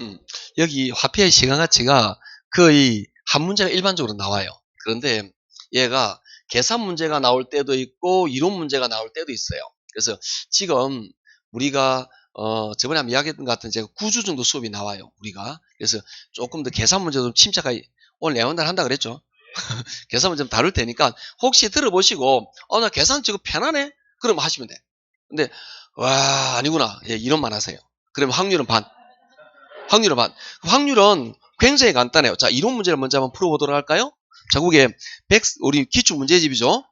음, 여기 화폐의 시간 가치가 거의 한 문제가 일반적으로 나와요. 그런데 얘가 계산 문제가 나올 때도 있고 이론 문제가 나올 때도 있어요. 그래서 지금 우리가 저번에 한번 이야기했던 것 같은 제가 9주 정도 수업이 나와요. 우리가. 그래서 조금 더 계산 문제 좀 침착하게 오늘 내원달 한다 그랬죠. 계산 문제 좀 다룰 테니까 혹시 들어보시고 나 계산 지금 편하네? 그럼 하시면 돼. 근데 와 아니구나. 예, 이론만 하세요. 그러면 확률은 반. 확률은 반. 확률은 굉장히 간단해요. 자, 이론 문제를 먼저 한번 풀어보도록 할까요? 자, 그게 우리 기출 문제집이죠.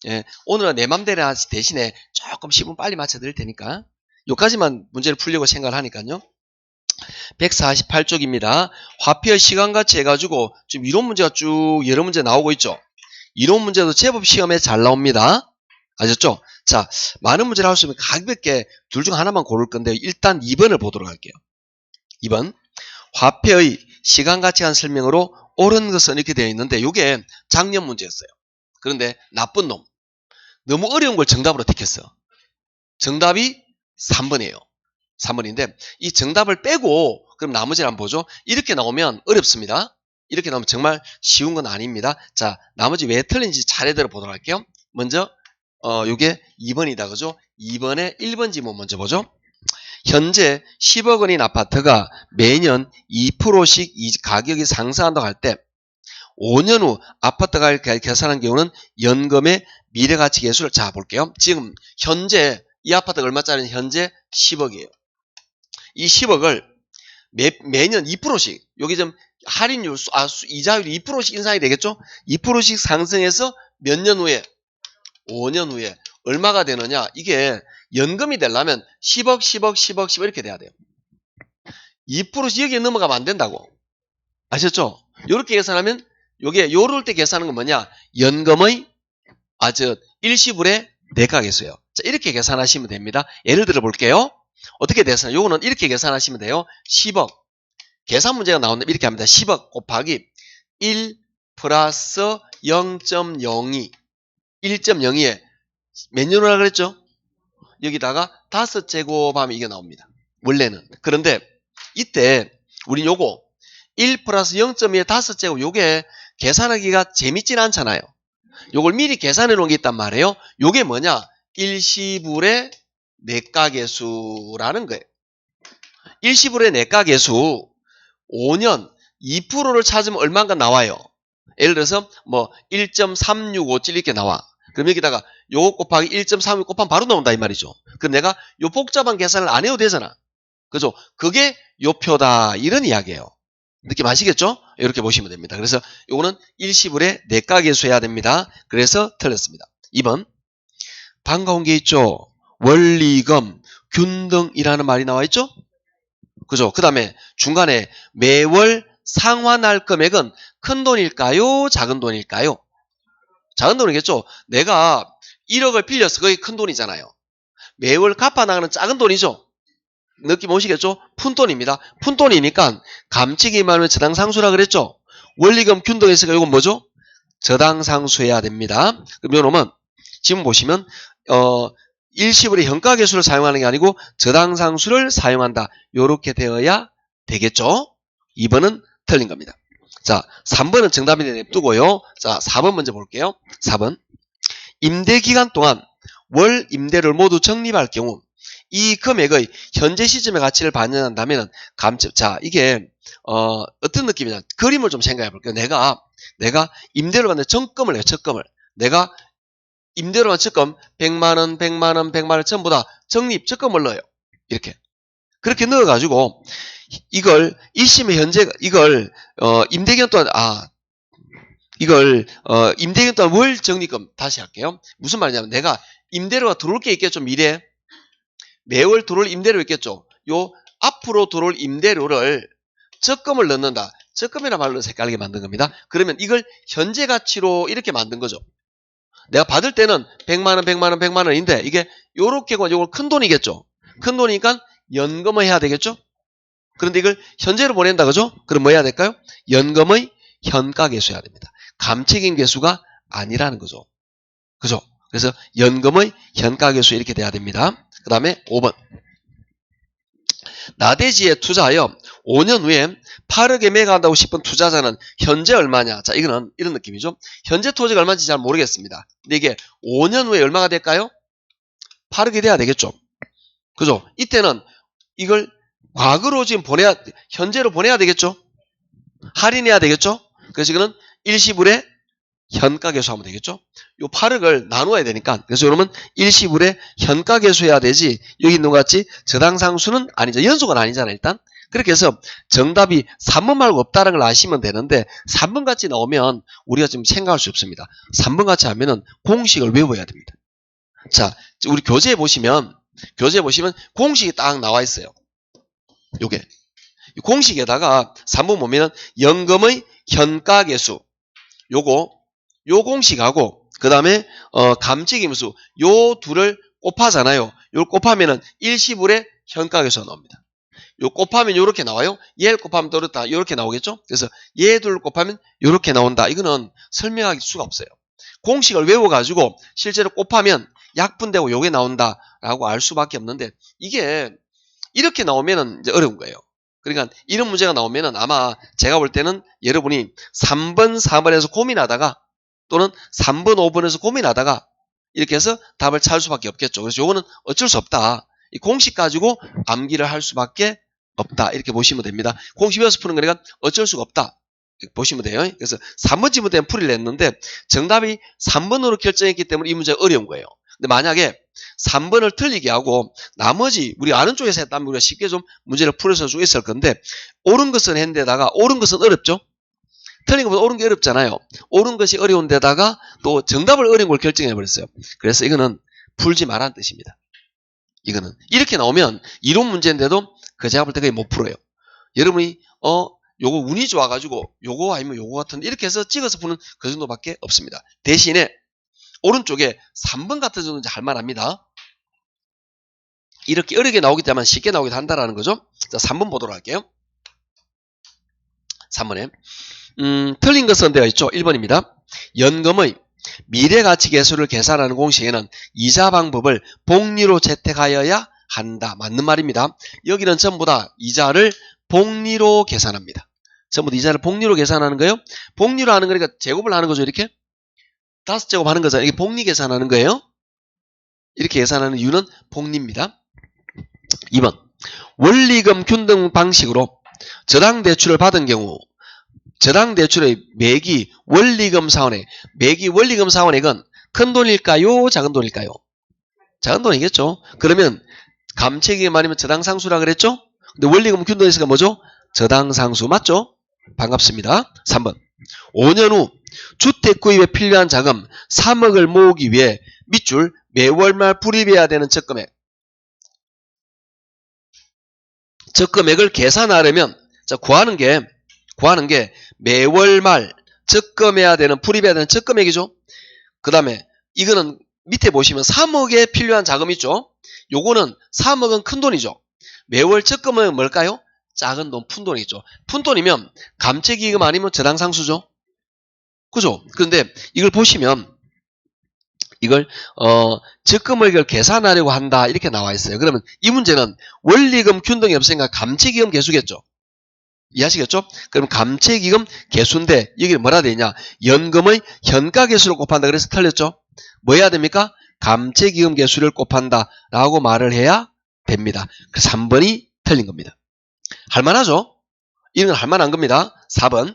예, 오늘은 내 맘대로 대신에 조금 10분 빨리 맞춰드릴 테니까 여기까지만 문제를 풀려고 생각을 하니까요. 148쪽입니다. 화폐의 시간가치 해가지고 지금 이론 문제가 쭉 여러 문제 나오고 있죠. 이론 문제도 제법 시험에 잘 나옵니다. 아셨죠? 자, 많은 문제를 할 수 있으면 가볍게 둘 중 하나만 고를 건데 일단 2번을 보도록 할게요. 2번 화폐의 시간가치에 대한 설명으로 옳은 것은 이렇게 되어 있는데 이게 작년 문제였어요. 그런데 나쁜 놈 너무 어려운 걸 정답으로 택했어. 정답이 3번이에요. 3번인데 이 정답을 빼고 그럼 나머지를 한번 보죠. 이렇게 나오면 어렵습니다. 이렇게 나오면 정말 쉬운 건 아닙니다. 자, 나머지 왜 틀린지 차례대로 보도록 할게요. 먼저 이게 2번이다. 그죠? 2번에 1번 지문 먼저 보죠. 현재 10억 원인 아파트가 매년 2%씩 가격이 상승한다고 할 때 5년 후 아파트가 계산한 경우는 연금의 미래가치 계수를 자 볼게요. 지금 현재 이 아파트가 얼마짜리는 현재 10억이에요. 이 10억을 매년 2%씩 여기 좀 할인율 이자율이 2%씩 인상이 되겠죠? 2%씩 상승해서 몇 년 후에 5년 후에 얼마가 되느냐? 이게 연금이 되려면 10억, 10억, 10억, 10억 이렇게 돼야 돼요. 2%씩 여기에 넘어가면 안 된다고. 아셨죠? 이렇게 계산하면 요게 요럴 때 계산하는 건 뭐냐? 연금의 일시불의 대가계수예요. 자, 이렇게 계산하시면 됩니다. 예를 들어 볼게요. 어떻게 계산? 요거는 이렇게 계산하시면 돼요. 10억. 계산 문제가 나오는데 이렇게 합니다. 10억 곱하기 1 플러스 0.02. 1.02에 몇 년이라 그랬죠? 여기다가 5제곱하면 이게 나옵니다. 원래는. 그런데 이때 우린 요거 1 플러스 0.2에 5제곱 요게 계산하기가 재밌진 않잖아요. 요걸 미리 계산해 놓은 게 있단 말이에요. 요게 뭐냐? 일시불의 내가계수라는 거예요. 일시불의 내가계수 5년 2%를 찾으면 얼마인가 나와요. 예를 들어서 뭐 1.3657 이렇게 나와. 그럼 여기다가 요거 곱하기 1.36 곱하면 바로 나온다 이 말이죠. 그럼 내가 요 복잡한 계산을 안 해도 되잖아. 그죠? 그게 요 표다 이런 이야기예요. 느낌 아시겠죠? 이렇게 보시면 됩니다. 그래서 요거는 일시불의 내가계수해야 됩니다. 그래서 틀렸습니다. 2번 반가운 게 있죠. 원리금, 균등이라는 말이 나와 있죠? 그죠? 그 다음에 중간에 매월 상환할 금액은 큰 돈일까요? 작은 돈일까요? 작은 돈이겠죠? 내가 1억을 빌려서 그게 큰 돈이잖아요. 매월 갚아나가는 작은 돈이죠? 느낌 오시겠죠? 푼돈입니다. 푼돈이니까 감치기 말하면 저당상수라 그랬죠? 원리금 균등했으니까 이건 뭐죠? 저당상수해야 됩니다. 그럼 요놈은 지금 보시면 일시불의 현가계수를 사용하는 게 아니고 저당상수를 사용한다. 요렇게 되어야 되겠죠? 2번은 틀린 겁니다. 자, 3번은 정답인데 냅두고요. 자, 4번 먼저 볼게요. 4번 임대기간 동안 월 임대료를 모두 적립할 경우 이 금액의 현재 시점의 가치를 반영한다면 자, 이게 어떤 느낌이냐? 그림을 좀 생각해 볼게요. 내가 임대료를 받는 적금을 해요. 적금을. 내가 임대료 받는 적금 100만원, 100만원, 100만원 전부 다 적금을 넣어요. 이렇게. 그렇게 넣어가지고 이걸 일심의 현재 이걸 임대기간 동안 임대기간 동안 월 적립금 다시 할게요. 무슨 말이냐면 내가 임대료가 들어올 게 있겠죠. 미래에. 매월 들어올 임대료 있겠죠. 요 앞으로 들어올 임대료를 적금을 넣는다. 적금이라는 말로 헷갈리게 만든 겁니다. 그러면 이걸 현재 가치로 이렇게 만든 거죠. 내가 받을 때는 100만원, 100만원, 100만원인데 이게 요렇게 요걸 큰 돈이겠죠. 큰 돈이니까 연금을 해야 되겠죠. 그런데 이걸 현재로 보낸다 그죠? 그럼 뭐 해야 될까요? 연금의 현가계수해야 됩니다. 감책인 계수가 아니라는 거죠. 그죠? 그래서 연금의 현가계수 이렇게 돼야 됩니다. 그 다음에 5번 나대지에 투자하여 5년 후에 8억에 매각한다고 싶은 투자자는 현재 얼마냐? 자, 이거는 이런 느낌이죠. 현재 토지가 얼마인지 잘 모르겠습니다. 근데 이게 5년 후에 얼마가 될까요? 8억이 돼야 되겠죠. 그죠? 이때는 이걸 과거로 지금 현재로 보내야 되겠죠? 할인해야 되겠죠? 그래서 이거는 일시불에 현가계수 하면 되겠죠? 요 8억을 나누어야 되니까. 그래서 여러분 일시불에 현가계수 해야 되지, 여기 있는 것 같이 저당상수는 아니죠. 연속은 아니잖아요, 일단. 그렇게 해서 정답이 3번 말고 없다는 걸 아시면 되는데, 3번 같이 나오면 우리가 지금 생각할 수 없습니다. 3번 같이 하면은 공식을 외워야 됩니다. 자, 우리 교재에 보시면 공식이 딱 나와 있어요. 요게. 공식에다가 3번 보면은 연금의 현가계수, 요 공식하고 그 다음에 감치기임수, 요 둘을 곱하잖아요. 요 곱하면은 일시불의 현가계수가 나옵니다. 요 곱하면 요렇게 나와요. 얘를 곱하면 또 그렇다, 요렇게 나오겠죠. 그래서 얘 둘 곱하면 요렇게 나온다. 이거는 설명할 수가 없어요. 공식을 외워가지고 실제로 곱하면 약분되고 요게 나온다라고 알 수밖에 없는데, 이게 이렇게 나오면은 이제 어려운 거예요. 그러니까 이런 문제가 나오면은 아마 제가 볼 때는 여러분이 3번, 4번에서 고민하다가 또는 3번, 5번에서 고민하다가 이렇게 해서 답을 찾을 수밖에 없겠죠. 그래서 요거는 어쩔 수 없다. 이 공식 가지고 암기를 할 수밖에 없다. 이렇게 보시면 됩니다. 공식 외워서 푸는 거니까 어쩔 수가 없다. 이렇게 보시면 돼요. 그래서 3번 지문부터 풀이를 했는데 정답이 3번으로 결정했기 때문에 이 문제가 어려운 거예요. 근데 만약에 3번을 틀리게 하고 나머지 우리 아는 쪽에서 했다면 우리가 쉽게 좀 문제를 풀어서 수 있을 건데, 옳은 것은 했는데다가 옳은 것은 어렵죠? 틀린 것보다 옳은 게 어렵잖아요. 옳은 것이 어려운 데다가 또 정답을 어려운 걸 결정해 버렸어요. 그래서 이거는 풀지 말라는 뜻입니다. 이거는 이렇게 나오면 이론 문제인데도 제가 볼 때 거의 못 풀어요. 여러분이 요거 운이 좋아가지고 요거 아니면 요거 같은데 이렇게 해서 찍어서 푸는 그 정도밖에 없습니다. 대신에 오른쪽에 3번 같은 정도는 할 만합니다. 이렇게 어렵게 나오기 때문에 쉽게 나오기도 한다라는 거죠. 자, 3번 보도록 할게요. 3번에 틀린 것은 되어 있죠. 1번입니다. 연금의 미래가치계수를 계산하는 공식에는 이자 방법을 복리로 채택하여야 한다. 맞는 말입니다. 여기는 전부 다 이자를 복리로 계산합니다. 전부 다 이자를 복리로 계산하는 거예요. 복리로 하는 거니까 제곱을 하는 거죠. 이렇게 5제곱 하는 거잖아요. 이게 복리 계산하는 거예요. 이렇게 계산하는 이유는 복리입니다. 2번 원리금 균등 방식으로 저당대출을 받은 경우 저당대출의 매기 원리금 사원액, 매기 원리금 사원액은 큰 돈일까요? 작은 돈일까요? 작은 돈이겠죠. 그러면 감채기금 아니면 저당상수라 그랬죠? 근데 원리금 균등했으니까 뭐죠? 저당상수 맞죠? 반갑습니다. 3번 5년 후 주택 구입에 필요한 자금 3억을 모으기 위해 밑줄 매월 말 불입해야 되는 적금액을 계산하려면, 자, 구하는 게 매월 말 적금해야 되는, 불입해야 되는 적금액이죠. 그 다음에 이거는 밑에 보시면 3억에 필요한 자금 있죠. 요거는 3억은 큰 돈이죠. 매월 적금은 뭘까요? 작은 돈, 푼돈이죠. 푼돈이면 감채기금 아니면 저당상수죠. 그죠? 그런데 이걸 보시면 이걸 적금액을 계산하려고 한다 이렇게 나와 있어요. 그러면 이 문제는 원리금 균등이 없으니까 감채기금 계수겠죠. 이해하시겠죠? 그럼 감채기금 계수인데 여기는 뭐라 되냐? 연금의 현가계수를 곱한다. 그래서 틀렸죠? 뭐 해야 됩니까? 감채기금 계수를 곱한다 라고 말을 해야 됩니다. 그 3번이 틀린 겁니다. 할만하죠? 이런 건 할만한 겁니다. 4번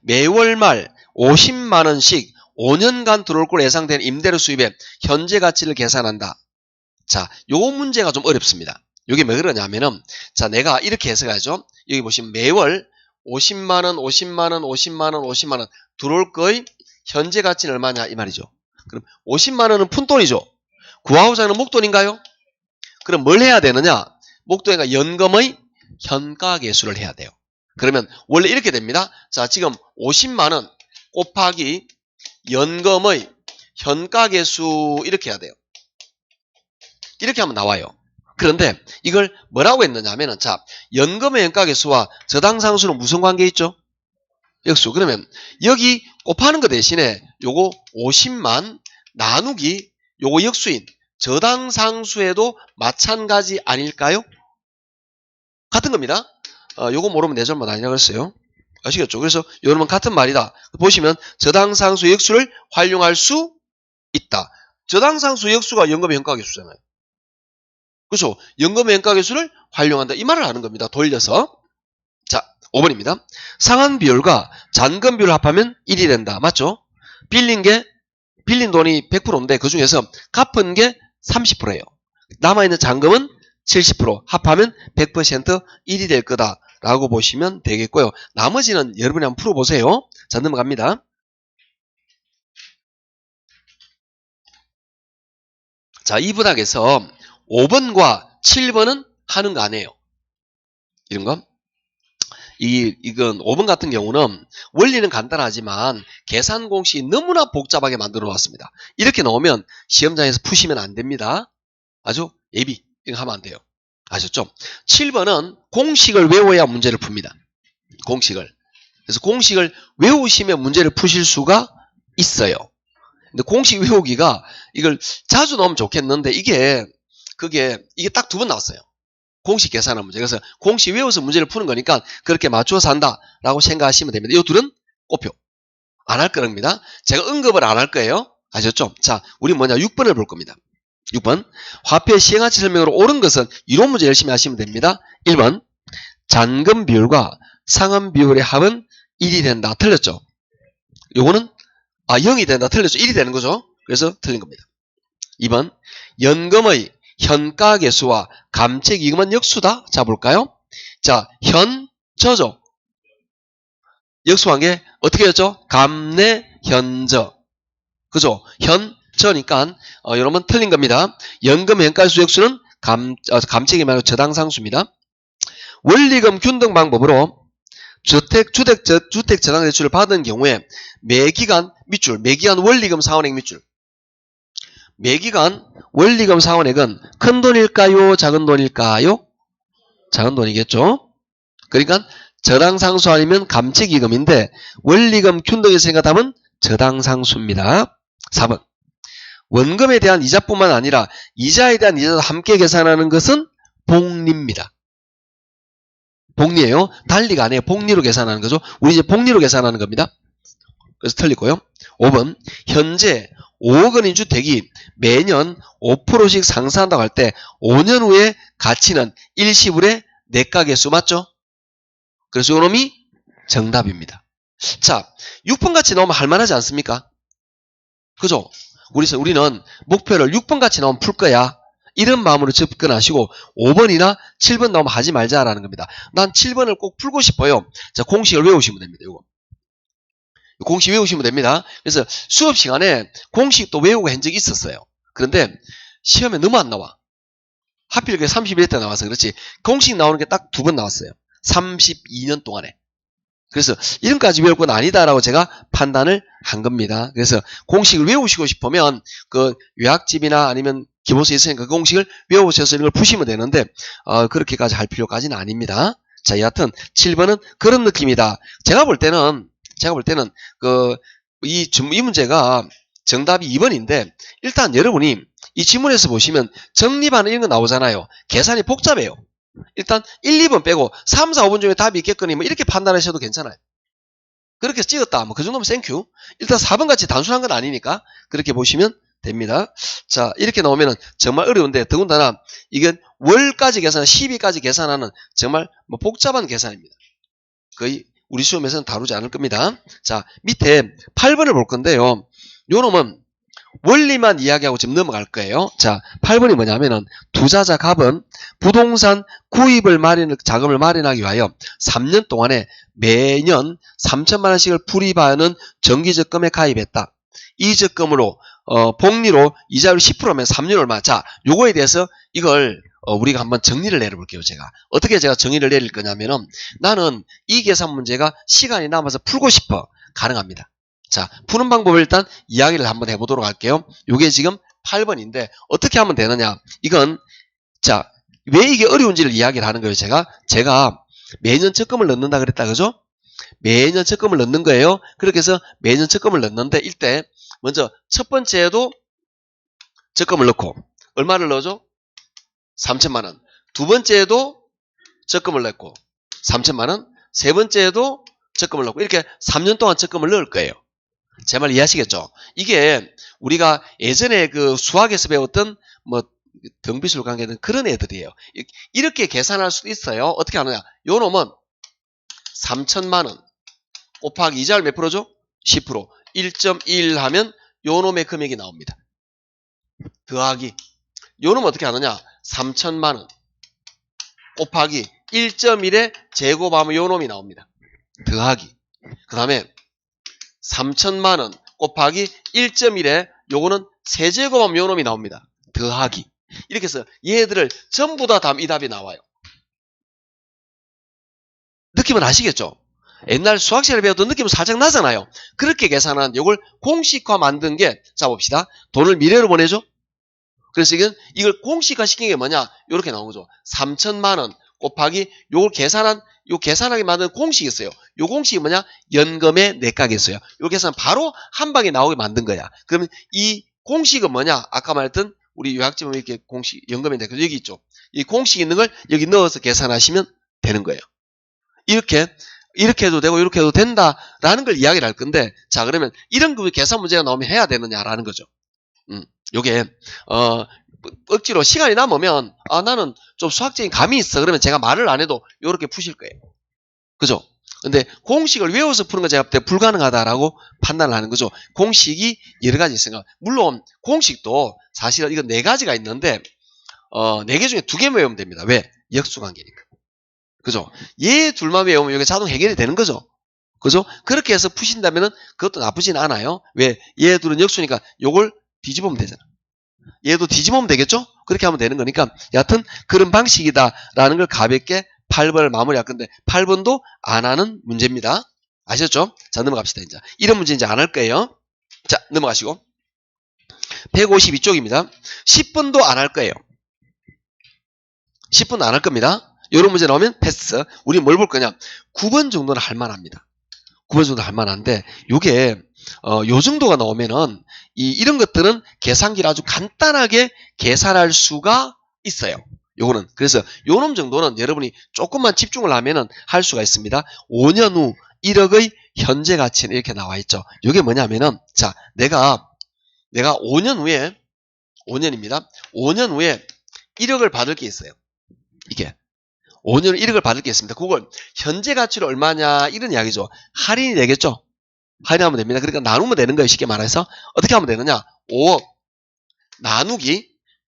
매월 말 50만원씩 5년간 들어올 걸 예상된 임대료 수입의 현재 가치를 계산한다. 자, 요 문제가 좀 어렵습니다. 이게 왜 그러냐면은, 자, 내가 이렇게 해석하죠. 여기 보시면 매월 50만원, 50만원, 50만원, 50만원 들어올 거의 현재 가치는 얼마냐 이 말이죠. 그럼 50만원은 푼돈이죠. 구하고자 하는 목돈인가요? 그럼 뭘 해야 되느냐? 목돈이니까 연금의 현가계수를 해야 돼요. 그러면 원래 이렇게 됩니다. 자, 지금 50만원 곱하기 연금의 현가계수 이렇게 해야 돼요. 이렇게 하면 나와요. 그런데 이걸 뭐라고 했느냐 하면은, 자, 연금의 현가계수와 저당상수는 무슨 관계 있죠? 역수. 그러면 여기 곱하는 거 대신에 요거 50만 나누기 요거 역수인 저당상수에도 마찬가지 아닐까요? 같은 겁니다. 요거 모르면 내 잘못 아니라고 했어요. 아시겠죠? 그래서 요놈은 같은 말이다. 보시면 저당상수 역수를 활용할 수 있다. 저당상수 역수가 연금의 현가계수잖아요. 그렇죠? 연금의 현가계수를 활용한다. 이 말을 하는 겁니다. 돌려서. 자, 5번입니다. 상환 비율과 잔금 비율을 합하면 1이 된다. 맞죠? 빌린 돈이 100%인데 그 중에서 갚은 게 30%예요. 남아있는 잔금은 70%, 합하면 100% 1이 될 거다라고 보시면 되겠고요. 나머지는 여러분이 한번 풀어보세요. 자, 넘어갑니다. 자, 이 부탁에서 5번과 7번은 하는 거 아니에요. 이런 거. 이건 5번 같은 경우는 원리는 간단하지만 계산 공식이 너무나 복잡하게 만들어 놨습니다. 이렇게 넣으면 시험장에서 푸시면 안 됩니다. 아주 예비 이거 하면 안 돼요. 아셨죠? 7번은 공식을 외워야 문제를 풉니다. 공식을. 그래서 공식을 외우시면 문제를 푸실 수가 있어요. 근데 공식 외우기가 이걸 자주 넣으면 좋겠는데 이게 딱 2번 나왔어요. 공식 계산하는 문제. 그래서 공식 외워서 문제를 푸는 거니까 그렇게 맞춰서 한다라고 생각하시면 됩니다. 이 둘은 꼬표. 안 할 겁니다. 제가 언급을 안 할 거예요. 아셨죠? 자, 우리 6번을 볼 겁니다. 6번. 화폐 시행하치 설명으로 옳은 것은 이론 문제 열심히 하시면 됩니다. 1번. 잔금 비율과 상환 비율의 합은 1이 된다. 틀렸죠? 요거는 0이 된다. 틀렸죠? 1이 되는 거죠? 그래서 틀린 겁니다. 2번. 연금의 현가계수와 감책이금은 역수다. 자, 볼까요? 자, 현저죠. 역수한 게 어떻게 했죠? 감내 현저. 그죠? 현저니까 여러분 틀린 겁니다. 연금 현가계수 역수는 감책이 말고 저당상수입니다. 원리금 균등 방법으로 주택 저당 대출을 받은 경우에 매기간 밑줄, 매기간 원리금 상환액 밑줄. 매기간 원리금 상환액은 큰 돈일까요? 작은 돈일까요? 작은 돈이겠죠? 그러니까 저당상수 아니면 감책이금인데 원리금 균등에서 생각하면 저당상수입니다. 4번. 원금에 대한 이자뿐만 아니라 이자에 대한 이자도 함께 계산하는 것은 복리입니다. 복리예요. 달리가 아니에요. 복리로 계산하는 거죠. 우리 이제 복리로 계산하는 겁니다. 그래서 틀리고요. 5번. 현재 5억 원인 주택이 매년 5%씩 상승한다고 할 때 5년 후에 가치는 일시불의 내가계수 맞죠? 그래서 이놈이 정답입니다. 자, 6번 같이 나오면 할만하지 않습니까? 그죠? 우리는 목표를 6번 같이 나오면 풀 거야. 이런 마음으로 접근하시고 5번이나 7번 나오면 하지 말자라는 겁니다. 난 7번을 꼭 풀고 싶어요. 자, 공식을 외우시면 됩니다. 이거. 공식 외우시면 됩니다. 그래서 수업 시간에 공식도 외우고 한 적이 있었어요. 그런데 시험에 너무 안 나와. 하필 그게 31회 때 나와서 그렇지. 공식 나오는 게 딱 2번 나왔어요. 32년 동안에. 그래서 이런까지 외울 건 아니다라고 제가 판단을 한 겁니다. 그래서 공식을 외우시고 싶으면 그 요약집이나 아니면 기본서에 있으니까 그 공식을 외우셔서 이런 걸 푸시면 되는데 그렇게까지 할 필요까지는 아닙니다. 자, 여하튼 7번은 그런 느낌이다. 제가 볼 때는 이 문제가 정답이 2번인데 일단 여러분이 이 지문에서 보시면 정립하는 이런 거 나오잖아요. 계산이 복잡해요. 일단 1, 2번 빼고 3, 4, 5번 중에 답이 있겠거니 뭐 이렇게 판단하셔도 괜찮아요. 그렇게 찍었다. 뭐 그 정도면 땡큐. 일단 4번 같이 단순한 건 아니니까 그렇게 보시면 됩니다. 자, 이렇게 나오면 정말 어려운데 더군다나 이건 월까지 계산, 12까지 계산하는 정말 뭐 복잡한 계산입니다. 거의 우리 시험에서는 다루지 않을 겁니다. 자, 밑에 8번을 볼 건데요. 요 놈은 원리만 이야기하고 지금 넘어갈 거예요. 자, 8번이 뭐냐면은 투자자 갑은 부동산 구입을 자금을 마련하기 위하여 3년 동안에 매년 3천만 원씩을 불입하는 정기적금에 가입했다. 이 적금으로 복리로 이자율 10%면 3년 얼마? 자, 요거에 대해서 이걸 우리가 한번 정리를 내려볼게요. 제가 어떻게 제가 정리를 내릴 거냐면은 나는 이 계산 문제가 시간이 남아서 풀고 싶어. 가능합니다. 자, 푸는 방법을 일단 이야기를 한번 해보도록 할게요. 요게 지금 8번인데 어떻게 하면 되느냐? 이건 자, 왜 이게 어려운지를 이야기를 하는 거예요. 제가 매년 적금을 넣는다 그랬다. 그죠? 매년 적금을 넣는 거예요. 그렇게 해서 매년 적금을 넣는데 이때 먼저 첫 번째에도 적금을 넣고 얼마를 넣어줘? 3천만 원. 두 번째에도 적금을 냈고 3천만 원. 세 번째에도 적금을 넣고 이렇게 3년 동안 적금을 넣을 거예요. 제 말 이해하시겠죠? 이게 우리가 예전에 그 수학에서 배웠던 뭐 등비술 관계는 그런 애들이에요. 이렇게 계산할 수도 있어요. 어떻게 하느냐? 요 놈은 3천만 원 곱하기 이자율 몇 프로죠? 10%. 1.1 하면 요 놈의 금액이 나옵니다. 더하기 요 놈은 어떻게 하느냐? 3천만 원 곱하기 1.1에 제곱하면 요 놈이 나옵니다. 더하기 그 다음에 3천만 원 곱하기 1.1에 요거는 세제곱하면 요 놈이 나옵니다. 더하기 이렇게 해서 얘들을 전부 다 이 답이 나와요. 느낌은 아시겠죠? 옛날 수학시간에 배웠던 느낌은 살짝 나잖아요. 그렇게 계산한 요걸 공식화 만든 게, 자 봅시다. 돈을 미래로 보내죠? 그래서 이걸 공식화 시킨 게 뭐냐? 요렇게 나온 거죠. 3천만 원 곱하기 요걸 계산하게 만든 공식이 있어요. 요 공식이 뭐냐? 연금의 내각이었어요. 요 계산 바로 한 방에 나오게 만든 거야. 그러면 이 공식은 뭐냐? 아까 말했던 우리 요약집은 이렇게 공식, 연금의 내각 여기 있죠. 이 공식 있는 걸 여기 넣어서 계산하시면 되는 거예요. 이렇게 해도 되고 이렇게 해도 된다라는 걸 이야기를 할 건데, 자 그러면 이런 그 계산 문제가 나오면 해야 되느냐라는 거죠. 요게 억지로 시간이 남으면 나는 좀 수학적인 감이 있어 그러면 제가 말을 안 해도 요렇게 푸실 거예요. 그죠? 근데 공식을 외워서 푸는 건 제가 볼 때 불가능하다라고 판단을 하는 거죠. 공식이 여러 가지 있으니까. 물론 공식도 사실은 이거 4가지가 있는데 4개 중에 2개만 외우면 됩니다. 왜? 역수관계니까. 그죠? 얘 둘만 외우면 이게 자동 해결이 되는 거죠. 그죠? 그렇게 해서 푸신다면은 그것도 나쁘진 않아요. 왜? 얘 둘은 역수니까 요걸 뒤집으면 되잖아. 얘도 뒤집으면 되겠죠? 그렇게 하면 되는 거니까 여하튼 그런 방식이다라는 걸 가볍게 8번을 마무리할 건데 8번도 안 하는 문제입니다. 아셨죠? 자 넘어갑시다. 이제 이런 문제 이제 안 할 거예요. 자 넘어가시고 152쪽입니다. 10번도 안 할 거예요. 10번 안 할 겁니다. 이런 문제 나오면 패스. 우리 뭘 볼 거냐? 9번 정도는 할 만합니다. 9번 정도 할 만한데 요게 요 정도가 나오면은 이런 것들은 계산기를 아주 간단하게 계산할 수가 있어요. 요거는 그래서 요놈 정도는 여러분이 조금만 집중을 하면은 할 수가 있습니다. 5년 후 1억의 현재 가치는 이렇게 나와 있죠. 요게 뭐냐면은 자 내가 5년 후에 5년입니다. 5년 후에 1억을 받을 게 있어요. 이게 5년 1억을 받을 게 있습니다. 그걸 현재 가치로 얼마냐 이런 이야기죠. 할인이 되겠죠. 할인하면 됩니다. 그러니까 나누면 되는 거예요. 쉽게 말해서 어떻게 하면 되느냐? 5억 나누기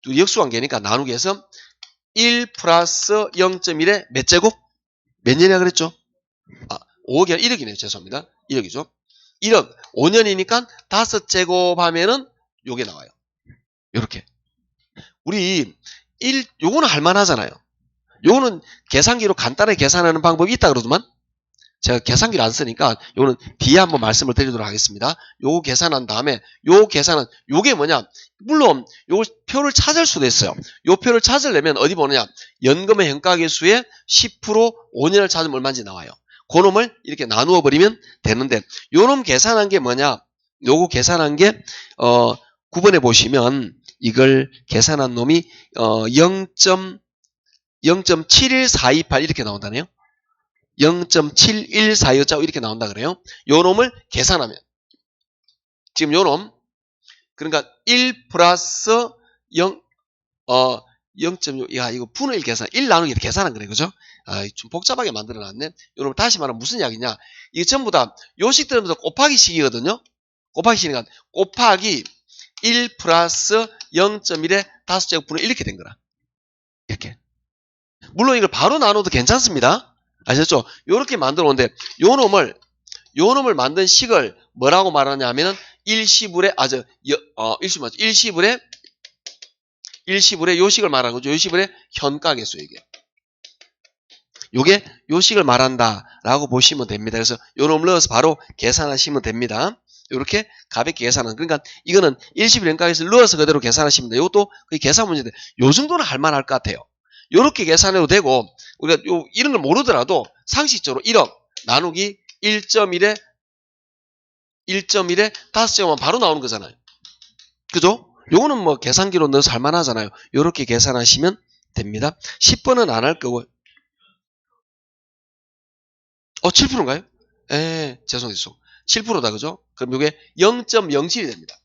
역수관계니까 나누기 해서 1 플러스 0.1에 몇 제곱? 몇 년이라 그랬죠? 5억이 아니라 1억이네요. 죄송합니다. 1억이죠. 1억 5년이니까 5제곱 하면은 요게 나와요. 요렇게 우리 요거는 할만하잖아요. 요거는 계산기로 간단하게 계산하는 방법이 있다 그러더만 제가 계산기를 안 쓰니까 요거는 뒤에 한번 말씀을 드리도록 하겠습니다. 요거 계산한 다음에 요 계산은 요게 뭐냐? 물론 요 표를 찾을 수도 있어요. 요 표를 찾으려면 어디 보느냐? 연금의 현가계수의 10% 5년을 찾으면 얼마인지 나와요. 그놈을 이렇게 나누어 버리면 되는데 요놈 계산한 게 뭐냐? 요거 계산한 게 9번에 보시면 이걸 계산한 놈이 0.714228 이렇게 나온다네요. 0.7142 이렇게 나온다 그래요. 요 놈을 계산하면 지금 요 놈 그러니까 1 플러스 0.6 야 이거 분의 1 계산 1 나누기 계산한 거네 그죠? 좀 복잡하게 만들어놨네. 요 놈 다시 말하면 무슨 이야기냐? 이게 전부 다 요식 들으면서 곱하기 식이거든요. 곱하기 식이니까 곱하기 1 플러스 0.1에 5제곱 분의 1 이렇게 된 거라. 이렇게. 물론 이걸 바로 나눠도 괜찮습니다. 아셨죠? 요렇게 만들어 놓은데 요 놈을 만든 식을 뭐라고 말하냐 하면은 일시불의 일시불의 요식을 말하는 거죠. 요식불의 현가계수 이게. 요게 요식을 말한다라고 보시면 됩니다. 그래서 요 놈을 넣어서 바로 계산하시면 됩니다. 요렇게 가볍게 계산하는. 그러니까 이거는 일시불 현가계수를 넣어서 그대로 계산하시면 돼요. 이것도 거의 계산 문제인데 요 정도는 할 만할 것 같아요. 요렇게 계산해도 되고 우리가 이런 걸 모르더라도 상식적으로 1억 나누기 1.1에 5제곱하면 바로 나오는 거잖아요. 그죠? 요거는 뭐 계산기로 넣어서 할 만하잖아요. 요렇게 계산하시면 됩니다. 10번은 안 할 거고 7%인가요? 죄송해요. 7%다, 그죠? 그럼 이게 0.07이 됩니다.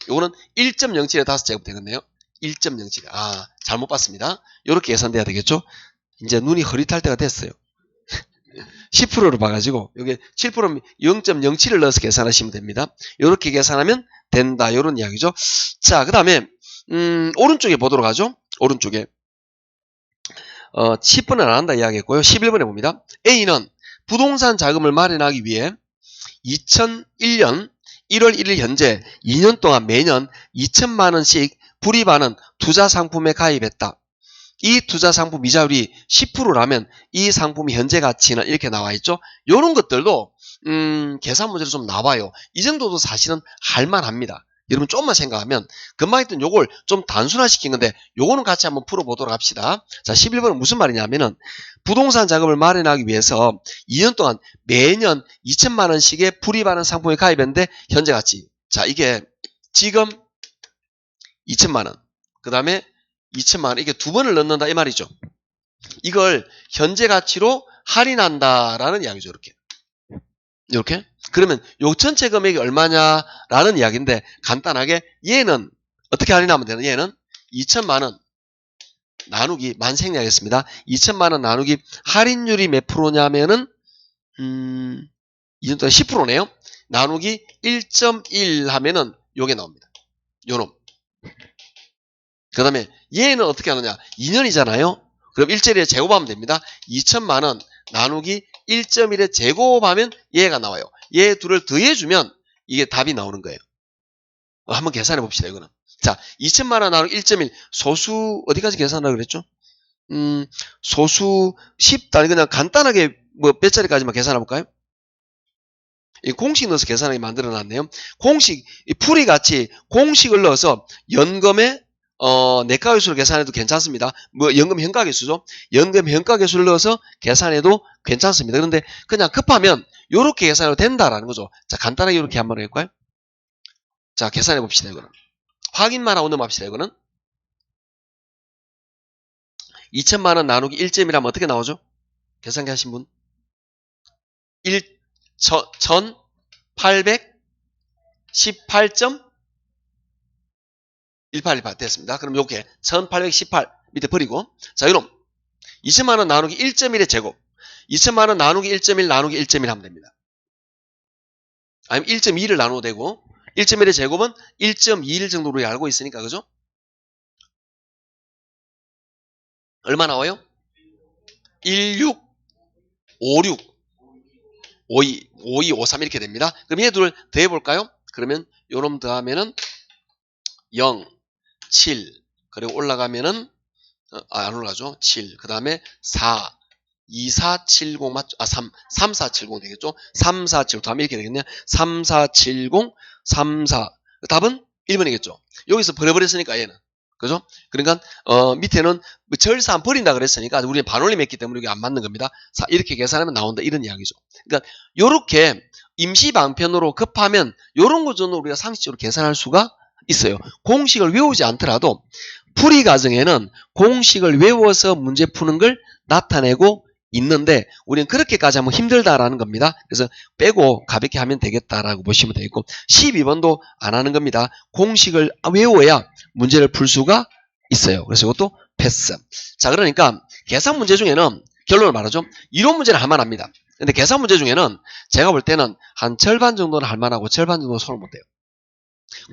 요거는 1.07에 5제곱 되겠네요. 1.07. 잘못 봤습니다. 요렇게 계산돼야 되겠죠? 이제 눈이 흐릿할 때가 됐어요. 10%로 봐가지고, 여기 7%면 0.07을 넣어서 계산하시면 됩니다. 요렇게 계산하면 된다. 요런 이야기죠. 자, 그 다음에, 오른쪽에 보도록 하죠. 오른쪽에. 10번은 안 한다 이야기했고요. 11번에 봅니다. A는 부동산 자금을 마련하기 위해 2001년 1월 1일 현재 2년 동안 매년 2천만 원씩 불이하는 투자 상품에 가입했다. 이 투자 상품 이자율이 10%라면 이 상품의 현재 가치는 이렇게 나와 있죠. 이런 것들도 계산 문제로 좀 나와요. 이 정도도 사실은 할만합니다. 여러분 조금만 생각하면 금방 했던 요걸 좀 단순화시킨 건데 요거는 같이 한번 풀어보도록 합시다. 자, 11번은 무슨 말이냐면은 부동산 자금을 마련하기 위해서 2년 동안 매년 2천만 원씩의 불이하는 상품에 가입했는데 현재 가치. 자, 이게 지금 2천만 원. 그 다음에 2천만 원. 이게 두 번을 넣는다 이 말이죠. 이걸 현재 가치로 할인한다라는 이야기죠. 이렇게. 그러면 요 전체 금액이 얼마냐라는 이야기인데 간단하게 얘는 어떻게 할인하면 되나? 얘는 2천만 원 나누기 만생략했습니다. 2천만 원 나누기 할인율이 몇 프로냐면은 2년 동안 10%네요. 나누기 1.1 하면은 요게 나옵니다. 요놈. 그 다음에 얘는 어떻게 하느냐? 2년이잖아요. 그럼 1.1에 제곱하면 됩니다. 2천만 원 나누기 1.1에 제곱하면 얘가 나와요. 얘 둘을 더해주면 이게 답이 나오는 거예요. 한번 계산해 봅시다. 이거는. 자, 2천만 원 나누기 1.1 소수 어디까지 계산하라고 그랬죠? 소수 10단위 그냥 간단하게 몇 자리까지만 계산해 볼까요? 이 공식 넣어서 계산하게 만들어 놨네요. 공식 풀이 같이 공식을 넣어서 연금의 내과계수를 계산해도 괜찮습니다. 연금 현가계수죠. 연금 현가계수를 넣어서 계산해도 괜찮습니다. 그런데 그냥 급하면 이렇게 계산해도 된다라는 거죠. 자, 간단하게 이렇게 한번 해볼까요? 자, 계산해 봅시다. 이거는 확인만 하고 넘어갑시다. 이거는 2천만 원 나누기 1.1하면 어떻게 나오죠? 계산기 하신 분 1818 됐습니다. 그럼 요게 1818 밑에 버리고 자, 이놈 2천만 원 나누기 1.1의 제곱 2천만 원 나누기 1.1 나누기 1.1 하면 됩니다. 아니면 1.2를 나눠도 되고 1.1의 제곱은 1.21 정도로 알고 있으니까 그죠? 얼마 나와요? 1656 52 52 53 이렇게 됩니다. 그럼 얘 둘 더해볼까요? 그러면 요놈 더하면은 0 7 그리고 올라가면은 안 올라가죠. 7 그 다음에 4 2470 맞죠? 3470 되겠죠? 3470 다음에 이렇게 되겠네요. 3470 34 답은 1번이겠죠. 여기서 버려버렸으니까 얘는 그죠? 그러니까 밑에는 절사 버린다 그랬으니까 우리는 반올림했기 때문에 이게 안 맞는 겁니다. 이렇게 계산하면 나온다 이런 이야기죠. 그러니까 요렇게 임시 방편으로 급하면 요런 거전으로 우리가 상식적으로 계산할 수가 있어요. 공식을 외우지 않더라도 풀이 과정에는 공식을 외워서 문제 푸는 걸 나타내고 있는데 우리는 그렇게까지 하면 힘들다라는 겁니다. 그래서 빼고 가볍게 하면 되겠다라고 보시면 되겠고 12번도 안 하는 겁니다. 공식을 외워야 문제를 풀 수가 있어요. 그래서 이것도 패스. 자, 그러니까 계산 문제 중에는 결론을 말하죠. 이론 문제는 할만합니다. 근데 계산 문제 중에는 제가 볼 때는 한 절반 정도는 할만하고 절반 정도는 손을 못 대요.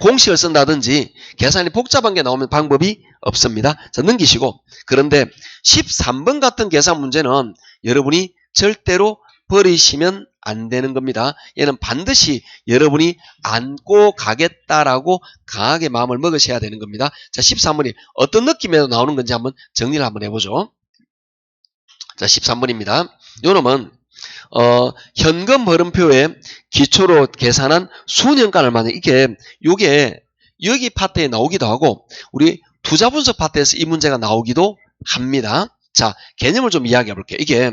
공식을 쓴다든지 계산이 복잡한 게 나오면 방법이 없습니다. 자, 넘기시고 그런데 13번 같은 계산 문제는 여러분이 절대로 버리시면 안 되는 겁니다. 얘는 반드시 여러분이 안고 가겠다라고 강하게 마음을 먹으셔야 되는 겁니다. 자, 13번이 어떤 느낌에서 나오는 건지 한번 정리를 한번 해보죠. 자, 13번입니다. 요놈은 현금 흐름표에 기초로 계산한 수년간을 말하는 요게 여기 파트에 나오기도 하고 우리 투자 분석 파트에서 이 문제가 나오기도 합니다. 자, 개념을 좀 이야기해 볼게요. 이게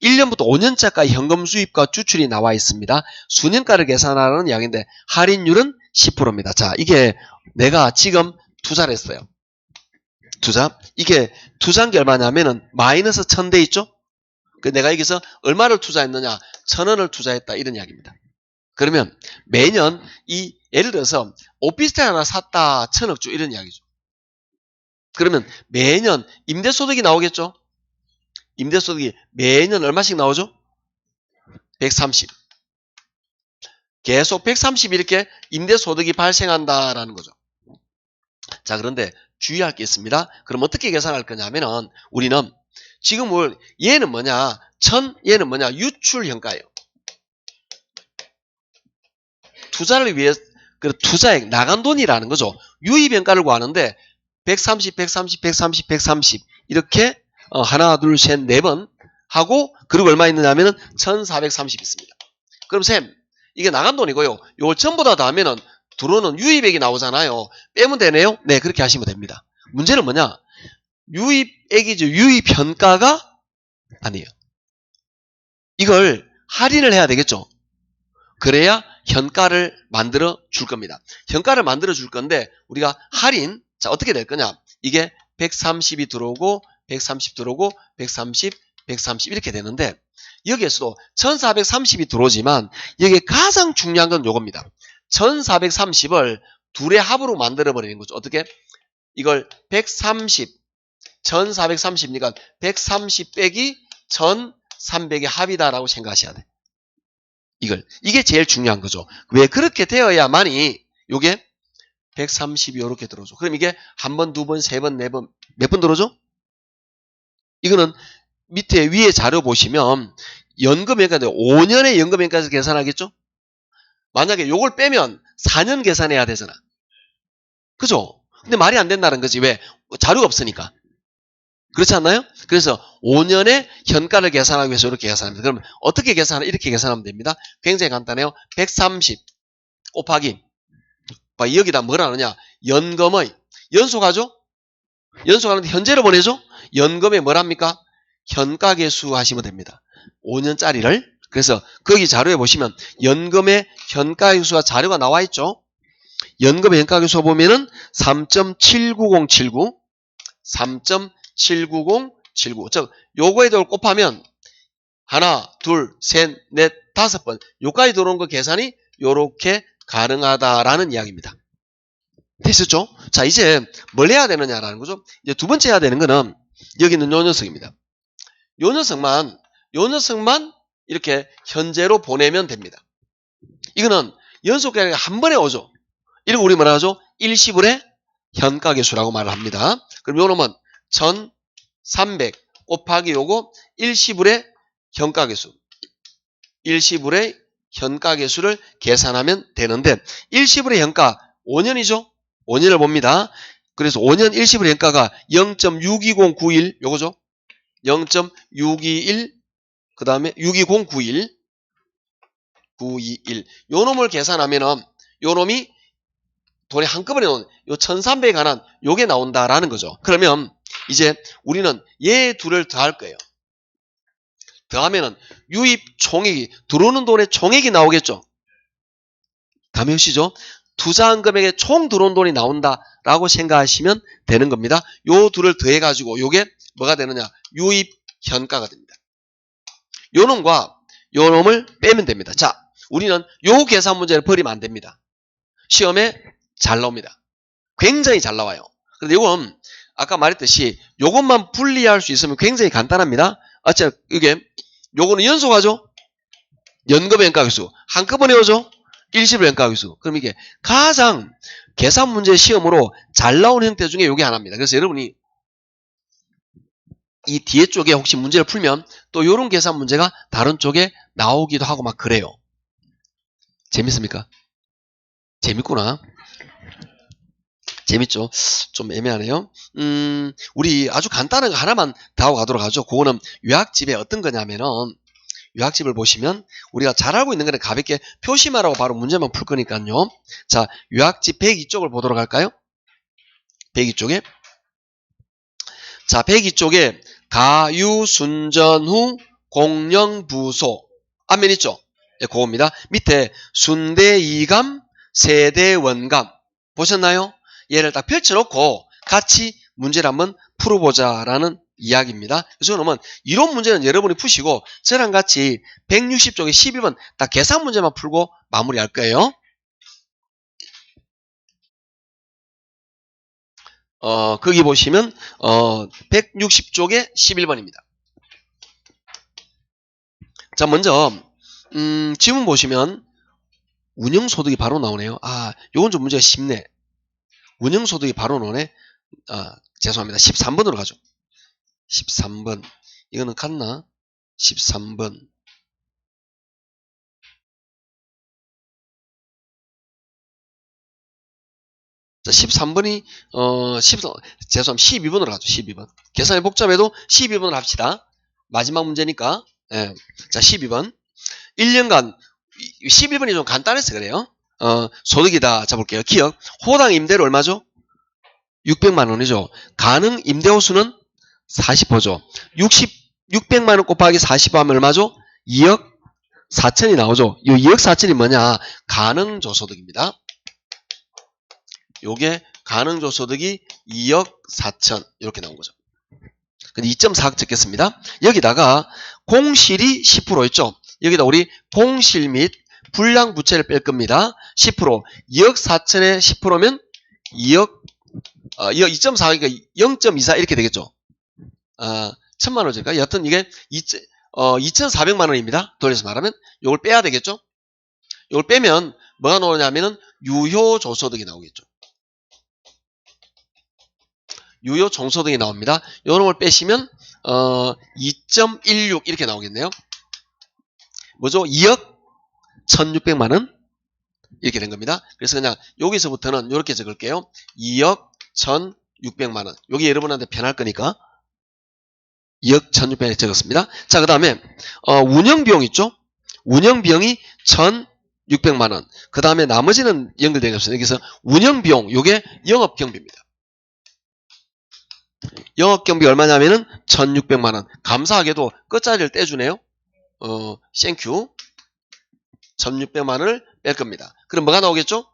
1년부터 5년차까지 현금 수입과 주출이 나와 있습니다. 수년가를 계산하는 이야기인데 할인율은 10%입니다. 자, 이게 내가 지금 투자를 했어요. 투자. 이게 투자한 게 얼마냐면은 마이너스 1000돼 있죠? 그 내가 여기서 얼마를 투자했느냐? 1,000원을 투자했다. 이런 이야기입니다. 그러면 매년 예를 들어서 오피스텔 하나 샀다. 1,000억 주 이런 이야기죠. 그러면 매년 임대소득이 나오겠죠? 임대소득이 매년 얼마씩 나오죠? 130. 계속 130 이렇게 임대소득이 발생한다라는 거죠. 자, 그런데 주의할 게 있습니다. 그럼 어떻게 계산할 거냐면은 우리는 지금 얘는 뭐냐? 얘는 뭐냐? 유출현가예요. 투자를 위해 투자액 나간 돈이라는 거죠. 유입현가를 구하는데 130, 130, 130, 130 이렇게 하나, 둘, 셋, 네 번 하고 그리고 얼마 있느냐 하면은 1,430 있습니다. 그럼 쌤, 이게 나간 돈이고요. 요 전부 다 하면은 들어오는 유입액이 나오잖아요. 빼면 되네요? 네, 그렇게 하시면 됩니다. 문제는 뭐냐? 유입액이죠. 유입현가가 아니에요. 이걸 할인을 해야 되겠죠. 그래야 현가를 만들어 줄 겁니다. 현가를 만들어 줄 건데 우리가 할인, 자 어떻게 될 거냐? 이게 130이 들어오고 130 들어오고 130, 130 이렇게 되는데 여기에서도 1430이 들어오지만 여기에 가장 중요한 건 요겁니다. 1430을 둘의 합으로 만들어 버리는 거죠. 어떻게? 이걸 130, 1430이니까 130 빼기 1300의 합이다라고 생각하셔야 돼. 이게 제일 중요한 거죠. 왜 그렇게 되어야만이 요게 130이 요렇게 들어오죠. 그럼 이게 한 번, 두 번, 세 번, 네 번, 몇 번 들어오죠? 이거는 밑에 위에 자료 보시면 연금연가인데 5년의 연금연가에서 계산하겠죠? 만약에 요걸 빼면 4년 계산해야 되잖아. 그죠? 근데 말이 안 된다는 거지. 왜? 자료가 없으니까. 그렇지 않나요? 그래서 5년의 현가를 계산하기 위해서 이렇게 계산합니다. 그러면 어떻게 계산하냐? 이렇게 계산하면 됩니다. 굉장히 간단해요. 130 곱하기 여기다 뭐라 하느냐? 연금의 연속하죠? 연속하는데 현재로 보내죠? 연금의 뭐랍니까? 현가계수 하시면 됩니다. 5년짜리를. 그래서 거기 자료에 보시면 연금의 현가계수가 자료가 나와 있죠? 연금의 현가계수 보면은 3.79079 3.79079 즉 요거에 들 곱하면 하나, 둘, 셋, 넷, 다섯 번 요까지 들어온 거 계산이 요렇게 가능하다라는 이야기입니다. 됐었죠? 자, 이제 뭘 해야 되느냐라는 거죠. 이제 두 번째 해야 되는 거는 여기 있는 요 녀석입니다. 요 녀석만 이렇게 현재로 보내면 됩니다. 이거는 연속계산이 한 번에 오죠. 이걸 우리 뭐라 하죠? 일시불의 현가계수라고 말을 합니다. 그럼 요 놈은 1300 곱하기 요거 일시불의 현가계수. 일시불의 현가계수를 계산하면 되는데 일시불의 현가 5년이죠? 5년을 봅니다. 그래서 5년 일시불의 현가가 0.62091 요거죠? 0.621 그 다음에 62091 921 요 놈을 계산하면은 요 놈이 돈이 한꺼번에 나오는 요 1300에 관한 요게 나온다라는 거죠. 그러면 이제 우리는 얘 둘을 더할 거예요. 더하면은 유입 총액이 들어오는 돈의 총액이 나오겠죠. 감이 오시죠? 투자한 금액에 총 들어온 돈이 나온다라고 생각하시면 되는 겁니다. 요 둘을 더해가지고 요게 뭐가 되느냐? 유입 현가가 됩니다. 요 놈과 요 놈을 빼면 됩니다. 자, 우리는 요 계산 문제를 버리면 안 됩니다. 시험에 잘 나옵니다. 굉장히 잘 나와요. 근데 이건 아까 말했듯이 요것만 분리할 수 있으면 굉장히 간단합니다. 어차피 요거는 연속하죠? 연금의 현가계수. 한꺼번에 오죠? 일시불 현가계수. 그럼 이게 가장 계산 문제 시험으로 잘 나오는 형태 중에 요게 하나입니다. 그래서 여러분이 이 뒤에 쪽에 혹시 문제를 풀면 또 요런 계산 문제가 다른 쪽에 나오기도 하고 막 그래요. 재밌습니까? 재밌구나. 재밌죠? 좀 애매하네요. 우리 아주 간단한 거 하나만 더 하고 가도록 하죠. 그거는 요약집에 어떤 거냐면은 요약집을 보시면 우리가 잘 알고 있는 거는 가볍게 표시만 하고 바로 문제만 풀 거니까요. 자, 요약집 102쪽을 보도록 할까요? 102쪽에 자, 102쪽에 가유순전 후 공영부소 앞면 있죠? 네, 그겁니다. 밑에 순대이감, 세대원감 보셨나요? 얘를 딱 펼쳐놓고 같이 문제를 한번 풀어보자라는 이야기입니다. 그래서 그러면 이론 문제는 여러분이 푸시고 저랑 같이 160쪽에 11번 딱 계산 문제만 풀고 마무리할 거예요. 거기 보시면 160쪽에 11번입니다. 자, 먼저 지문 보시면 운영소득이 바로 나오네요. 아, 요건 좀 문제가 쉽네. 운영소득이 바로 나오네. 죄송합니다. 13번으로 가죠. 13번. 이거는 같나? 13번. 자, 13번이, 죄송합니다. 12번으로 가죠. 12번. 계산이 복잡해도 12번으로 합시다. 마지막 문제니까. 예. 자, 12번. 1년간, 11번이 좀 간단해서 그래요. 소득이다. 잡을게요. 기억. 호당 임대료 얼마죠? 600만 원이죠. 가능 임대호 수는 40호죠. 600만 원 곱하기 40 하면 얼마죠? 2억 4천이 나오죠. 이 2억 4천이 뭐냐? 가능조소득입니다. 요게 가능조소득이 2억 4천 이렇게 나온 거죠. 2.4 적겠습니다. 여기다가 공실이 10%였죠. 여기다 우리 공실 및 불량부채를 뺄 겁니다. 10%. 2억 4천에 10%면 2억 2.4니까 0.24 이렇게 되겠죠. 1000만 원일까? 여하튼 이게 2,400만 원입니다. 돌려서 말하면 이걸 빼야 되겠죠. 이걸 빼면 뭐가 나오냐면은 유효조소득이 나오겠죠. 유효종소득이 나옵니다. 이런 걸 빼시면 2.16 이렇게 나오겠네요. 뭐죠? 2억 1,600만 원 이렇게 된 겁니다. 그래서 그냥 여기서부터는 이렇게 적을게요. 2억 1,600만 원. 여기 여러분한테 편할 거니까 2억 1,600만 적었습니다. 자, 그 다음에 운영비용 있죠? 운영비용이 1,600만 원. 그 다음에 나머지는 연결되어 없어요. 여기서 운영비용, 요게 영업경비입니다. 영업경비 얼마냐면은 1,600만 원. 감사하게도 끝자리를 떼주네요. 땡큐. 1,600만 원을 뺄 겁니다. 그럼 뭐가 나오겠죠?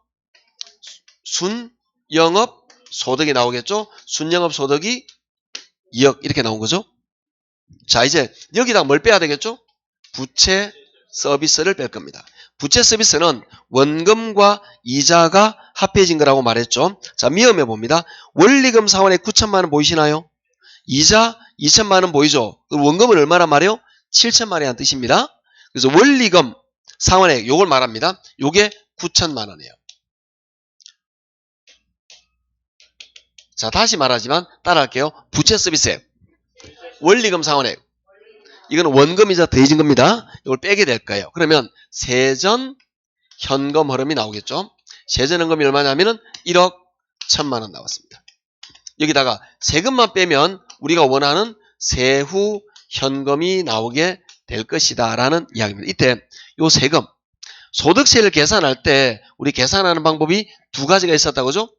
순영업소득이 나오겠죠? 순영업소득이 2억 이렇게 나온 거죠. 자, 이제 여기다 뭘 빼야 되겠죠? 부채 서비스를 뺄 겁니다. 부채 서비스는 원금과 이자가 합해진 거라고 말했죠. 자, 미음해 봅니다. 원리금 상환액 9천만 원 보이시나요? 이자 2천만 원 보이죠? 원금은 얼마나 말해요? 7천만 원이라는 뜻입니다. 그래서 원리금 상환액 요걸 말합니다. 요게 9천만 원이에요. 자, 다시 말하지만 따라할게요. 부채 서비스액, 원리금 상환액, 이거는 원금이자 더해진 겁니다. 이걸 빼게 될 거예요. 그러면 세전 현금 흐름이 나오겠죠. 세전 현금이 얼마냐면은 1억 1천만 원 나왔습니다. 여기다가 세금만 빼면 우리가 원하는 세후 현금이 나오게 될 것이다 라는 이야기입니다. 이때 요 세금, 소득세를 계산할 때 우리 계산하는 방법이 두 가지가 있었다고 그죠?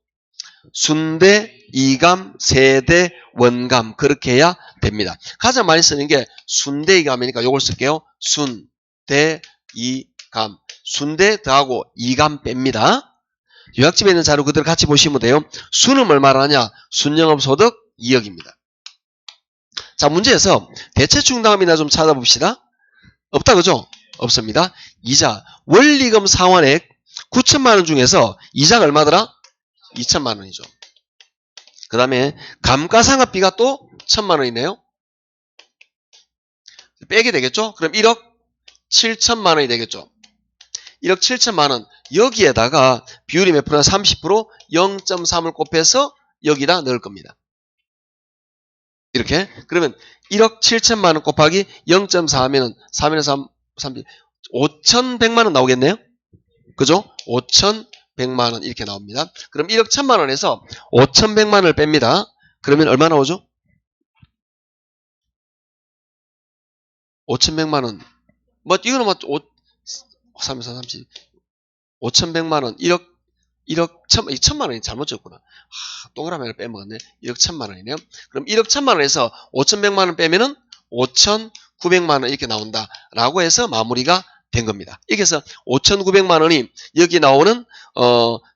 순대, 이감, 세대, 원감 그렇게 해야 됩니다. 가장 많이 쓰는 게 순대이감이니까 요걸 쓸게요. 순대, 이감. 순대 더하고 이감 뺍니다. 요약집에 있는 자료 그대로 같이 보시면 돼요. 순은 얼마나 하냐? 순영업소득 2억입니다. 자, 문제에서 대체충당금이나 좀 찾아봅시다. 없다 그죠? 없습니다. 이자, 원리금 상환액 9천만 원 중에서 이자가 얼마더라? 2천만 원이죠. 그 다음에 감가상각비가 또 1천만 원이네요. 빼게 되겠죠? 그럼 1억 7천만 원이 되겠죠. 1억 7천만 원. 여기에다가 비율이 몇 프로나 30% 0.3을 곱해서 여기다 넣을 겁니다. 이렇게. 그러면 1억 7천만 원 곱하기 0.4 하면은 3에서 3, 5,100만 원 나오겠네요? 그죠? 5,100만 원 이렇게 나옵니다. 그럼 1억 1천만 원에서 5,100만 원을 뺍니다. 그러면 얼마 나오죠? 5,100만 원. 뭐 이거는 뭐 3, 4, 30, 5,100만 원, 1억 1천만 원이 잘못 적었구나. 동그라미를 빼먹었네. 1억 1천만 원이네요. 그럼 1억 1천만 원에서 5,100만 원 빼면은 5,900만 원 이렇게 나온다. 라고 해서 마무리가 된 겁니다. 이렇게 해서 5,900만 원이 여기 나오는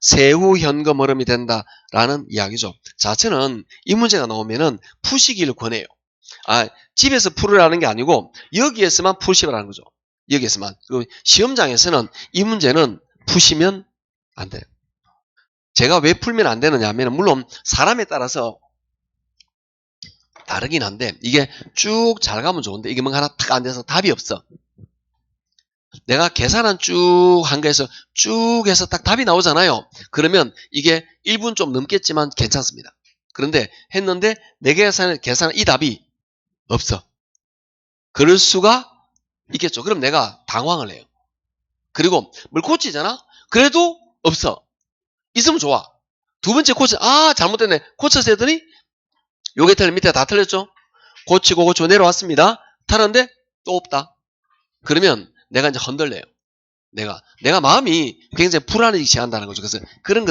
세후 현금 흐름이 된다라는 이야기죠. 자, 저는 이 문제가 나오면은 푸시기를 권해요. 집에서 풀으라는 게 아니고 여기에서만 푸시라는 거죠. 여기에서만. 시험장에서는 이 문제는 푸시면 안 돼요. 제가 왜 풀면 안 되느냐 하면 물론 사람에 따라서 다르긴 한데 이게 쭉 잘 가면 좋은데 이게 뭔가 하나 탁 안 돼서 답이 없어. 내가 계산한 쭉 한 거에서 쭉 해서 딱 답이 나오잖아요. 그러면 이게 1분 좀 넘겠지만 괜찮습니다. 그런데 했는데 내 계산한 이 답이 없어. 그럴 수가 있겠죠. 그럼 내가 당황을 해요. 그리고 뭘 고치잖아? 그래도 없어. 있으면 좋아. 두 번째 잘못됐네. 고쳐서 했더니 요게 틀린 밑에 다 틀렸죠? 고치고 내려왔습니다. 타는데 또 없다. 그러면 내가 이제 흔들려요. 내가 마음이 굉장히 불안해지기 시작한다는 거죠. 그래서 이런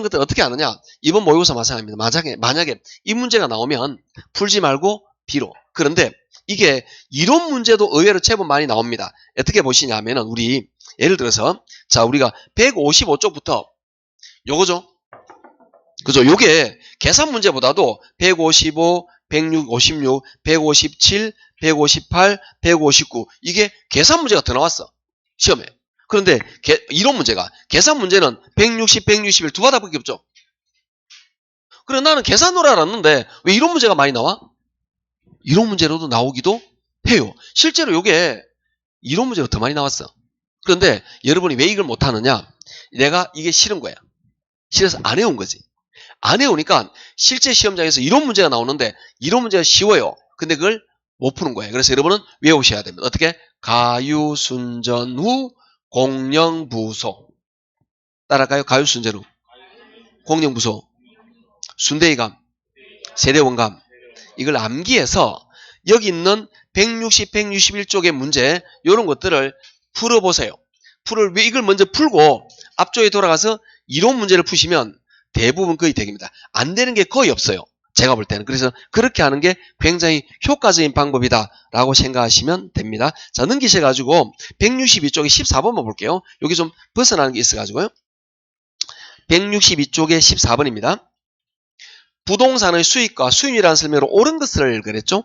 것들은 어떻게 하느냐? 이번 모의고사 마찬가지입니다. 만약에 이 문제가 나오면 풀지 말고 B로. 그런데 이게 이론 문제도 의외로 제법 많이 나옵니다. 어떻게 보시냐면은 우리 예를 들어서 우리가 155쪽부터 요거죠. 그죠? 요게 계산 문제보다도 155, 156, 157, 158, 159 이게 계산 문제가 더 나왔어. 시험에. 그런데 이론 문제가 계산 문제는 160, 161 두 바닥밖에 없죠. 그래 나는 계산으로 알았는데 왜 이론 문제가 많이 나와? 이론 문제로도 나오기도 해요. 실제로 요게 이론 문제로 더 많이 나왔어. 그런데 여러분이 왜 이걸 못하느냐? 내가 이게 싫은 거야. 싫어서 안 해온 거지. 안 해오니까 실제 시험장에서 이론 문제가 나오는데 이론 문제가 쉬워요. 근데 그걸 못 푸는 거예요. 그래서 여러분은 외우셔야 됩니다. 어떻게? 가유순전 후 공령부소. 따라갈까요? 가유순전 후 공령부소. 순대이감, 세대원감. 이걸 암기해서 여기 있는 160, 161쪽의 문제 이런 것들을 풀어보세요. 이걸 먼저 풀고 앞쪽에 돌아가서 이론 문제를 푸시면 대부분 거의 되깁니다. 안 되는 게 거의 없어요. 제가 볼 때는. 그래서 그렇게 하는 게 굉장히 효과적인 방법이다라고 생각하시면 됩니다. 자, 넘기셔가지고 162쪽에 14번만 볼게요. 여기 좀 벗어나는 게 있어가지고요. 162쪽에 14번입니다. 부동산의 수익과 수익이라는 설명으로 옳은 것을 그랬죠.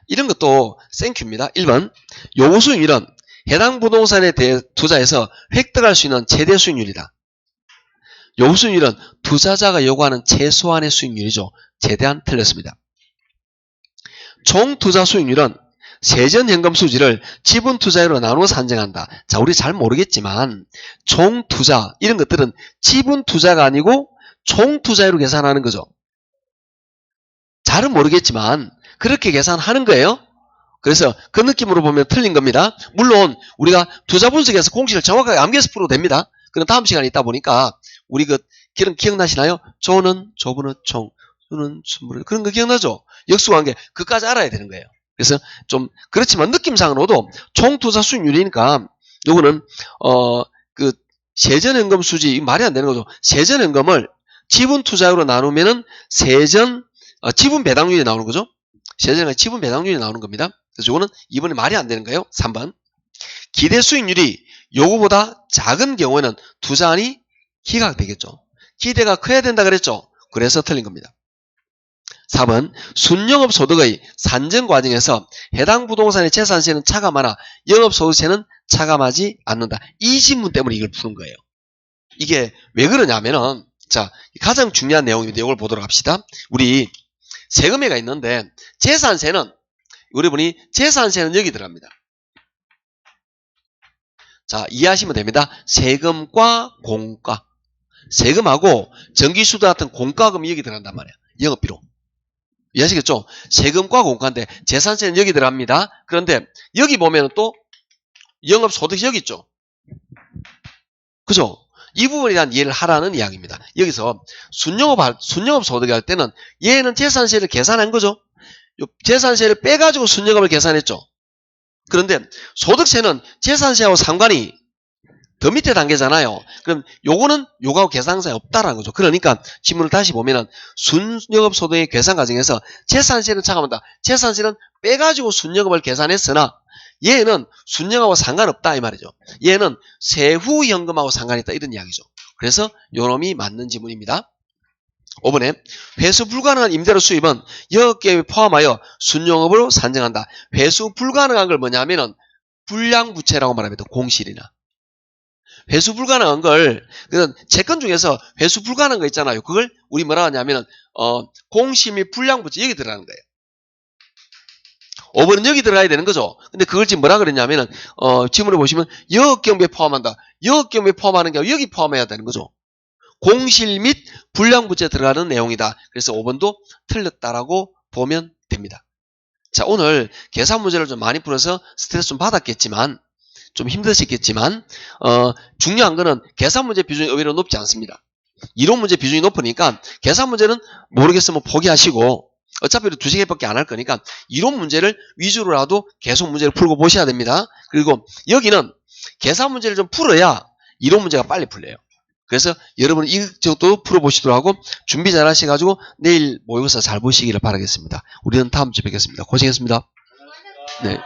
이런 것도 땡큐입니다. 1번. 요구 수익률은 해당 부동산에 대해 투자해서 획득할 수 있는 최대 수익률이다. 요구 수익률은 투자자가 요구하는 최소한의 수익률이죠. 최대한 틀렸습니다. 총 투자 수익률은 세전 현금 수지를 지분 투자율로 나누어 산정한다. 자, 우리 잘 모르겠지만 총 투자 이런 것들은 지분 투자가 아니고 총 투자율로 계산하는 거죠. 잘은 모르겠지만 그렇게 계산하는 거예요. 그래서 그 느낌으로 보면 틀린 겁니다. 물론 우리가 투자 분석에서 공식을 정확하게 암기해서 풀어도 됩니다. 그럼 다음 시간에 있다 보니까 우리 기억나시나요? 조는 조분의 총, 수는 순분의 그런 거 기억나죠? 역수관계 그까지 알아야 되는 거예요. 그래서 좀 그렇지만 느낌상으로도 총 투자 수익률이니까 요거는 그 세전현금 수지 말이 안 되는 거죠. 세전현금을 지분 투자율로 나누면은 지분 배당률이 나오는 거죠. 세전현금 지분 배당률이 나오는 겁니다. 그래서 요거는 이번에 말이 안 되는 거예요. 3번. 기대 수익률이 요거보다 작은 경우에는 투자안이 기각되겠죠. 기대가 커야 된다 그랬죠. 그래서 틀린 겁니다. 4번. 순영업 소득의 산정 과정에서 해당 부동산의 재산세는 차감하나 영업소득세는 차감하지 않는다. 이 질문 때문에 이걸 푸는 거예요. 이게 왜 그러냐면은 자, 가장 중요한 내용인데 이걸 보도록 합시다. 우리 세금회가 있는데 재산세는 여러분이 재산세는 여기 들어갑니다. 자, 이해하시면 됩니다. 세금과 공과. 세금하고 전기수도 같은 공과금이 여기 들어간단 말이에요. 영업비로. 이해하시겠죠? 세금과 공과인데 재산세는 여기 들어갑니다. 그런데 여기 보면 또 영업소득이 여기 있죠. 그죠? 이 부분에 대한 이해를 하라는 이야기입니다. 여기서 순영업 소득이 할 때는 얘는 재산세를 계산한 거죠. 재산세를 빼가지고 순영업을 계산했죠. 그런데 소득세는 재산세하고 상관이 더 밑에 단계잖아요. 그럼 요거는 요거하고 계산상이 없다라는 거죠. 그러니까 지문을 다시 보면은 순영업 소득의 계산 과정에서 재산세를 차감한다. 재산세는 빼가지고 순영업을 계산했으나 얘는 순영업하고 상관없다 이 말이죠. 얘는 세후 현금하고 상관이 있다 이런 이야기죠. 그래서 요놈이 맞는 지문입니다. 5번에 회수 불가능한 임대료 수입은 영업계획에 포함하여 순영업으로 산정한다. 회수 불가능한 걸 뭐냐면은 불량부채라고 말합니다. 공실이나. 회수 불가능한 걸, 채권 중에서 회수 불가능한 거 있잖아요. 그걸 우리 뭐라 하냐면은, 공실 및 불량부채 여기 들어가는 거예요. 5번은 여기 들어가야 되는 거죠. 근데 그걸 지금 뭐라 그랬냐면은, 지문에 보시면 영업경비에 포함한다. 영업경비에 포함하는 게 여기 포함해야 되는 거죠. 공실 및 불량부채 들어가는 내용이다. 그래서 5번도 틀렸다라고 보면 됩니다. 자, 오늘 계산 문제를 좀 많이 풀어서 스트레스 좀 받았겠지만, 좀 힘드셨겠지만, 중요한 거는 계산 문제 비중이 의외로 높지 않습니다. 이론 문제 비중이 높으니까 계산 문제는 모르겠으면 포기하시고, 어차피 2시간밖에 안 할 거니까 이론 문제를 위주로라도 계속 문제를 풀고 보셔야 됩니다. 그리고 여기는 계산 문제를 좀 풀어야 이론 문제가 빨리 풀려요. 그래서 여러분 이 정도 풀어보시도록 하고 준비 잘 하셔가지고 내일 모의고사 잘 보시기를 바라겠습니다. 우리는 다음 주에 뵙겠습니다. 고생했습니다. 네.